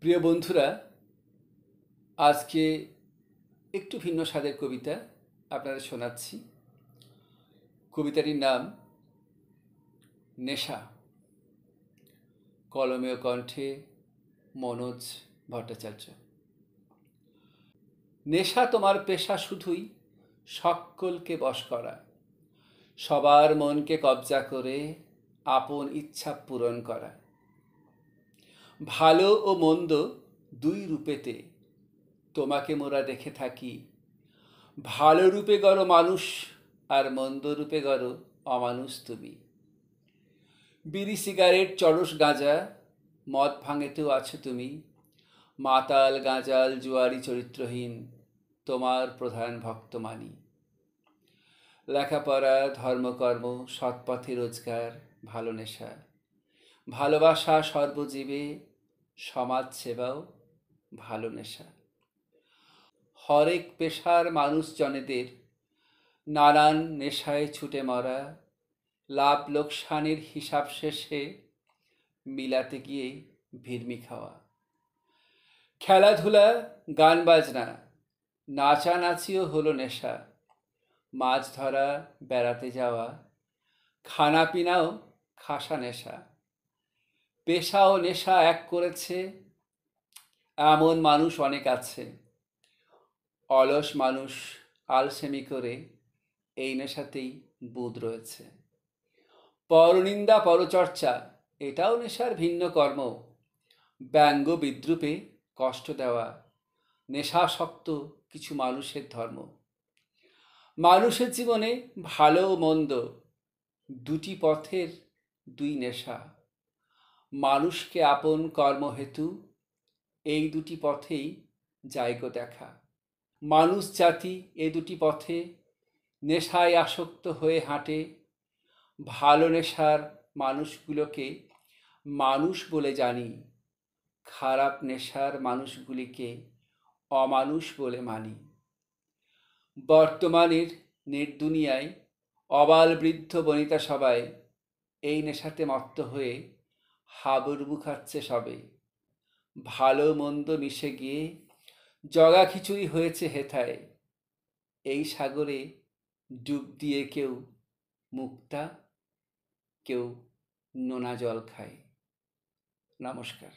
প্রিয় বন্ধুরা, আজকে একটু ভিন্ন স্বাদের কবিতা আপনাদের শোনাচ্ছি। কবিতাটির নাম নেশা। কলমে ও কণ্ঠে মনোজ ভট্টাচার্য। নেশা তোমার পেশা শুধুই সকলকে বশ করা, সবার মনকে কবজা করে আপন ইচ্ছা পূরণ করা। ভালো ও মন্দ দুই রূপেতে তোমাকে মোরা দেখে থাকি, ভালো রূপে গড়ো মানুষ আর মন্দ রূপে গড়ো অমানুষ তুমি। বিড়ি সিগারেট চরস গাঁজা মদ ভাঙেতেও আছো তুমি, মাতাল গাঁজাল জুয়ারি চরিত্রহীন তোমার প্রধান ভক্ত মানি। লেখাপড়া ধর্মকর্ম সৎপথে রোজগার ভালো নেশা, ভালোবাসা সর্বজীবে সমাজ সেবাও ভালো নেশা। হরেক পেশার মানুষজনেদের নানান নেশায় ছুটে মরা, লাভ লোকসানের হিসাব শেষে মিলাতে গিয়ে ভিড়মি খাওয়া। খেলাধুলা গান বাজনা নাচানাচিও হলো নেশা, মাছ ধরা বেড়াতে যাওয়া খানা পিনাও খাসা নেশা। পেশা ও নেশা এক করেছে এমন মানুষ অনেক আছে, অলস মানুষ আলসেমি করে এই নেশাতেই বুঁদ রয়েছে। পরনিন্দা পরচর্চা এটাও নেশার ভিন্ন কর্ম, ব্যঙ্গ বিদ্রুপে কষ্ট দেওয়া নেশাসক্ত কিছু মানুষের ধর্ম। মানুষের জীবনে ভালো ও মন্দ দুটি পথের দুই নেশা, মানুষকে আপন কর্মহেতু এই দুটি পথেই জায়গো দেখা। মানুষ জাতি এ দুটি পথে নেশায় আসক্ত হয়ে হাঁটে, ভালো নেশার মানুষগুলোকে মানুষ বলে জানি, খারাপ নেশার মানুষগুলিকে অমানুষ বলে মানি। বর্তমানের নেটদুনিয়ায় অবাল বৃদ্ধ বনিতা সবাই এই নেশাতে মত্ত হয়ে হাবুডুবু খাচ্ছে সবে। ভালো মন্দ মিশে গিয়ে জগা খিচুড়ি হয়েছে হেথায়, এই সাগরে ডুব দিয়ে কেউ মুক্তা, কেউ নোনা জল খায়। নমস্কার।